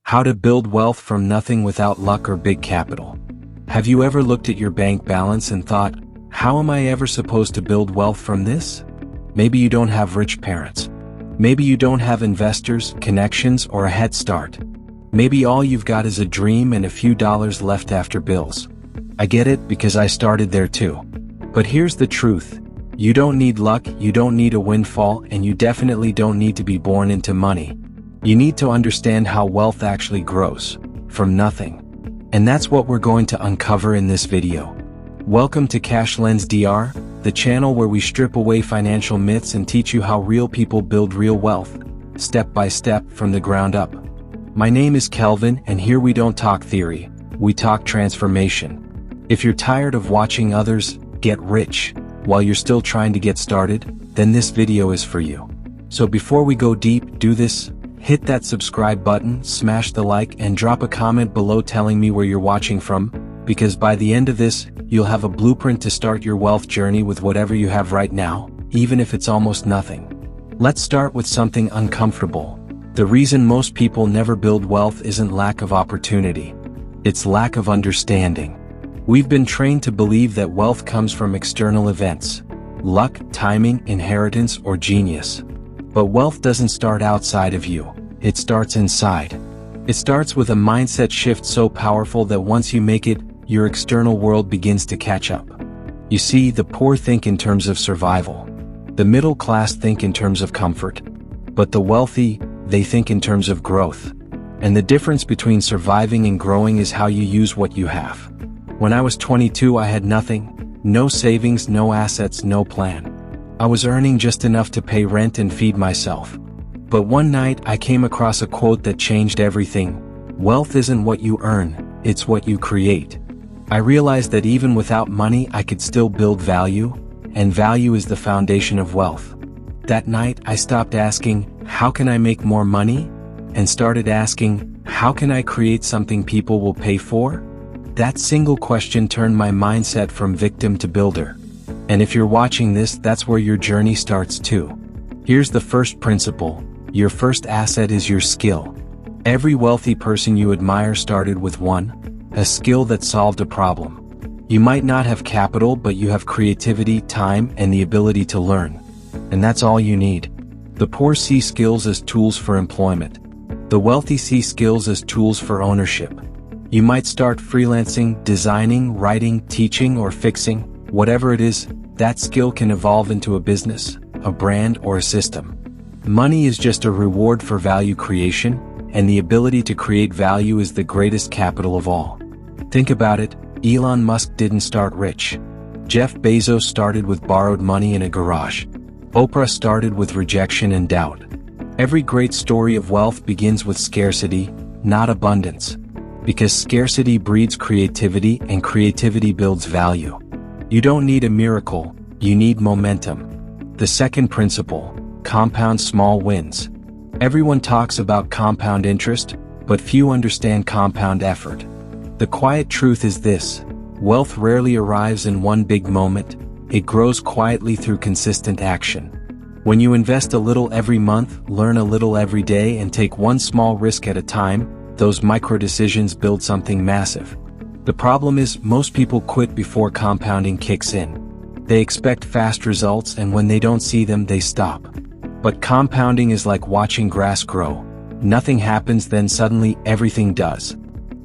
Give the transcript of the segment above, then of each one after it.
How to build wealth from nothing without luck or big capital. Have you ever looked at your bank balance and thought, how am I ever supposed to build wealth from this? Maybe you don't have rich parents. Maybe you don't have investors, connections, or a head start. Maybe all you've got is a dream and a few dollars left after bills. I get it because I started there too. But here's the truth. You don't need luck, you don't need a windfall, and you definitely don't need to be born into money. You need to understand how wealth actually grows, from nothing. And that's what we're going to uncover in this video. Welcome to Cash Lens DR, the channel where we strip away financial myths and teach you how real people build real wealth, step by step from the ground up. My name is Kelvin, and here we don't talk theory, we talk transformation. If you're tired of watching others get rich while you're still trying to get started, then this video is for you. So before we go deep, do this. Hit that subscribe button, smash the like, and drop a comment below telling me where you're watching from, because by the end of this, you'll have a blueprint to start your wealth journey with whatever you have right now, even if it's almost nothing. Let's start with something uncomfortable. The reason most people never build wealth isn't lack of opportunity. It's lack of understanding. We've been trained to believe that wealth comes from external events, luck, timing, inheritance, or genius. But wealth doesn't start outside of you, it starts inside. It starts with a mindset shift so powerful that once you make it, your external world begins to catch up. You see, the poor think in terms of survival. The middle class think in terms of comfort. But the wealthy, they think in terms of growth. And the difference between surviving and growing is how you use what you have. When I was 22, I had nothing, no savings, no assets, no plan. I was earning just enough to pay rent and feed myself. But one night I came across a quote that changed everything. Wealth isn't what you earn, it's what you create. I realized that even without money I could still build value, and value is the foundation of wealth. That night I stopped asking, how can I make more money? And started asking, how can I create something people will pay for? That single question turned my mindset from victim to builder. And if you're watching this, that's where your journey starts too. Here's the first principle. Your first asset is your skill. Every wealthy person you admire started with a skill that solved a problem. You might not have capital, but you have creativity, time, and the ability to learn. And that's all you need. The poor see skills as tools for employment. The wealthy see skills as tools for ownership. You might start freelancing, designing, writing, teaching, or fixing. Whatever it is, that skill can evolve into a business, a brand, or a system. Money is just a reward for value creation, and the ability to create value is the greatest capital of all. Think about it, Elon Musk didn't start rich. Jeff Bezos started with borrowed money in a garage. Oprah started with rejection and doubt. Every great story of wealth begins with scarcity, not abundance. Because scarcity breeds creativity, and creativity builds value. You don't need a miracle, you need momentum. The second principle, compound small wins. Everyone talks about compound interest, but few understand compound effort. The quiet truth is this: wealth rarely arrives in one big moment, it grows quietly through consistent action. When you invest a little every month, learn a little every day, and take one small risk at a time, those micro decisions build something massive. The problem is, most people quit before compounding kicks in. They expect fast results, and when they don't see them, they stop. But compounding is like watching grass grow. Nothing happens, then suddenly everything does.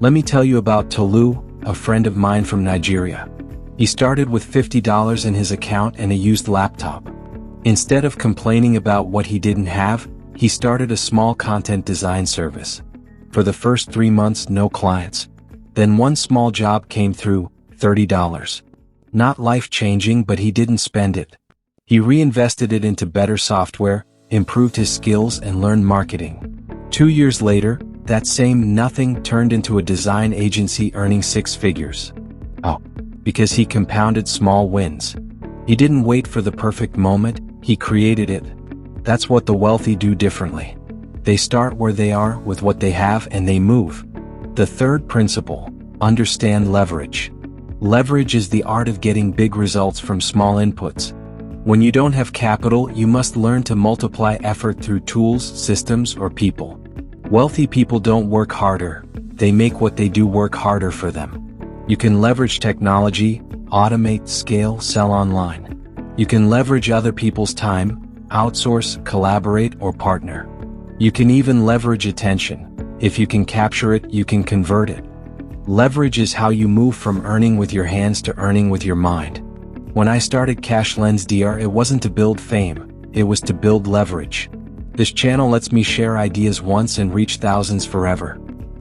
Let me tell you about Tolu, a friend of mine from Nigeria. He started with $50 in his account and a used laptop. Instead of complaining about what he didn't have, he started a small content design service. For the first 3 months, no clients. Then one small job came through, $30. Not life-changing, but he didn't spend it. He reinvested it into better software, improved his skills, and learned marketing. 2 years later, that same nothing turned into a design agency earning 6 figures. Because he compounded small wins. He didn't wait for the perfect moment, he created it. That's what the wealthy do differently. They start where they are with what they have, and they move. The third principle, understand leverage. Leverage is the art of getting big results from small inputs. When you don't have capital, you must learn to multiply effort through tools, systems, or people. Wealthy people don't work harder, they make what they do work harder for them. You can leverage technology, automate, scale, sell online. You can leverage other people's time, outsource, collaborate, or partner. You can even leverage attention. If you can capture it, you can convert it. Leverage is how you move from earning with your hands to earning with your mind. When I started Cash Lens DR, it wasn't to build fame, it was to build leverage. This channel lets me share ideas once and reach thousands forever.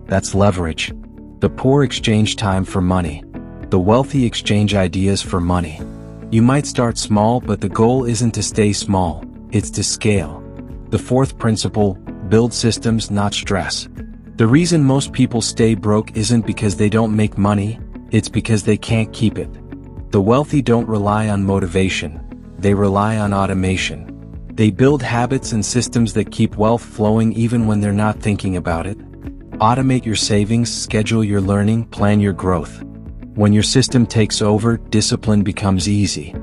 That's leverage. The poor exchange time for money. The wealthy exchange ideas for money. You might start small, but the goal isn't to stay small, it's to scale. The fourth principle, build systems, not stress. The reason most people stay broke isn't because they don't make money, it's because they can't keep it. The wealthy don't rely on motivation, they rely on automation. They build habits and systems that keep wealth flowing even when they're not thinking about it. Automate your savings, schedule your learning, plan your growth. When your system takes over, discipline becomes easy.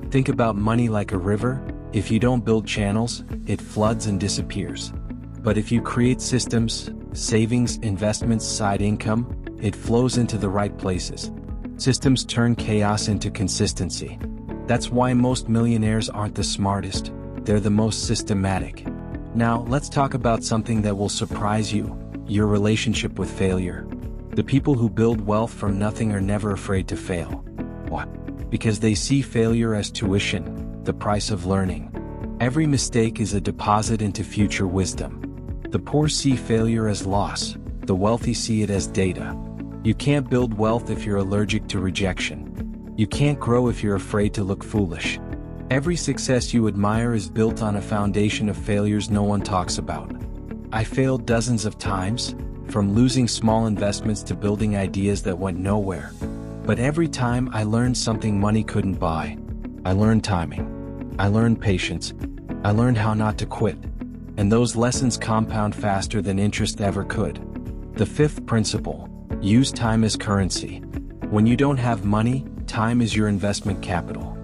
Think about money like a river. If you don't build channels, it floods and disappears. But if you create systems, savings, investments, side income, it flows into the right places. Systems turn chaos into consistency. That's why most millionaires aren't the smartest, they're the most systematic. Now, let's talk about something that will surprise you, your relationship with failure. The people who build wealth from nothing are never afraid to fail. Why? Because they see failure as tuition, the price of learning. Every mistake is a deposit into future wisdom. The poor see failure as loss, the wealthy see it as data. You can't build wealth if you're allergic to rejection. You can't grow if you're afraid to look foolish. Every success you admire is built on a foundation of failures no one talks about. I failed dozens of times, from losing small investments to building ideas that went nowhere. But every time I learned something money couldn't buy. I learned timing. I learned patience. I learned how not to quit. And those lessons compound faster than interest ever could. The fifth principle, use time as currency. When you don't have money, time is your investment capital.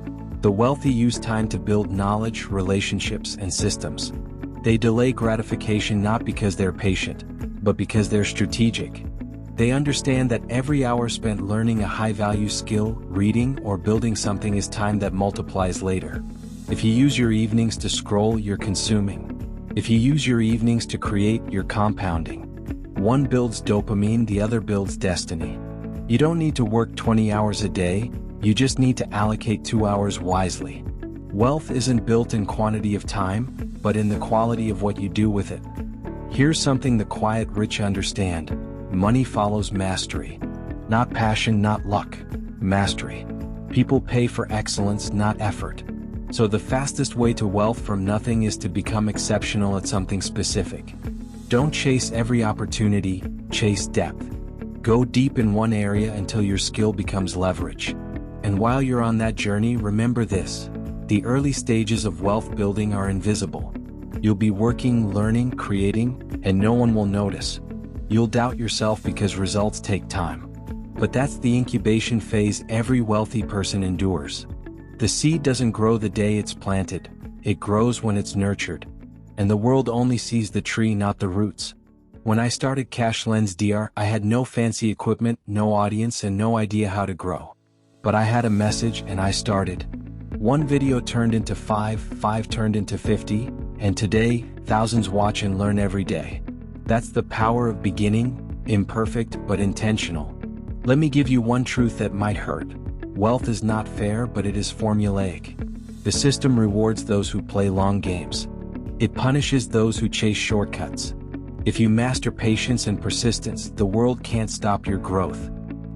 The wealthy use time to build knowledge, relationships, and systems. They delay gratification not because they're patient, but because they're strategic. They understand that every hour spent learning a high-value skill, reading, or building something is time that multiplies later. If you use your evenings to scroll, you're consuming. If you use your evenings to create, you're compounding. One builds dopamine, the other builds destiny. You don't need to work 20 hours a day, you just need to allocate 2 hours wisely. Wealth isn't built in quantity of time, but in the quality of what you do with it. Here's something the quiet rich understand. Money follows mastery. Not passion, not luck. Mastery. People pay for excellence, not effort. So the fastest way to wealth from nothing is to become exceptional at something specific. Don't chase every opportunity, chase depth. Go deep in one area until your skill becomes leverage. And while you're on that journey, remember this. The early stages of wealth building are invisible. You'll be working, learning, creating, and no one will notice. You'll doubt yourself because results take time. But that's the incubation phase every wealthy person endures. The seed doesn't grow the day it's planted, it grows when it's nurtured. And the world only sees the tree, not the roots. When I started Cash Lens DR, I had no fancy equipment, no audience, and no idea how to grow. But I had a message and I started. One video turned into 5 turned into 50, and today, thousands watch and learn every day. That's the power of beginning, imperfect but intentional. Let me give you one truth that might hurt. Wealth is not fair, but it is formulaic. The system rewards those who play long games. It punishes those who chase shortcuts. If you master patience and persistence, the world can't stop your growth.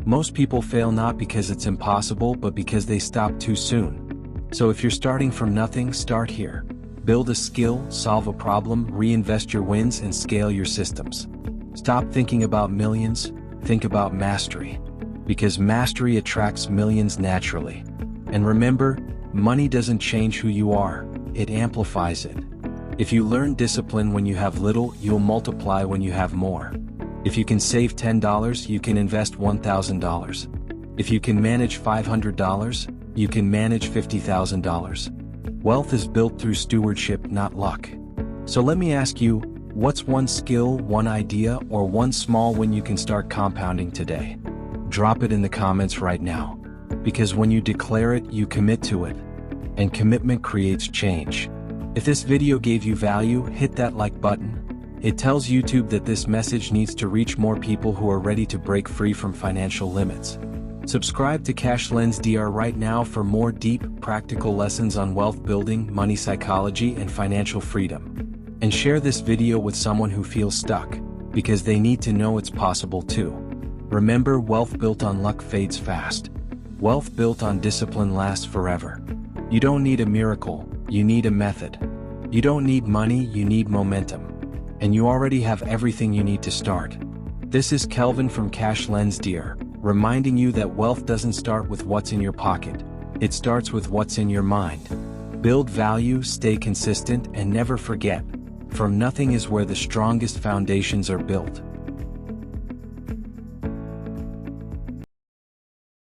Most people fail not because it's impossible, but because they stop too soon. So if you're starting from nothing, start here. Build a skill, solve a problem, reinvest your wins, and scale your systems. Stop thinking about millions, think about mastery. Because mastery attracts millions naturally. And remember, money doesn't change who you are, it amplifies it. If you learn discipline when you have little, you'll multiply when you have more. If you can save $10, you can invest $1,000. If you can manage $500, you can manage $50,000. Wealth is built through stewardship, not luck. So let me ask you, What's one skill, one idea, or one small win you can start compounding today? Drop it in the comments right now. Because when you declare it, you commit to it. And commitment creates change. If this video gave you value, hit that like button. It tells YouTube that this message needs to reach more people who are ready to break free from financial limits. Subscribe to Cash Lens DR right now for more deep, practical lessons on wealth building, money psychology, and financial freedom. And share this video with someone who feels stuck, because they need to know it's possible too. Remember, wealth built on luck fades fast. Wealth built on discipline lasts forever. You don't need a miracle, you need a method. You don't need money, you need momentum. And you already have everything you need to start. This is Kelvin from Cash Lens DR, reminding you that wealth doesn't start with what's in your pocket. It starts with what's in your mind. Build value, stay consistent, and never forget, from nothing is where the strongest foundations are built.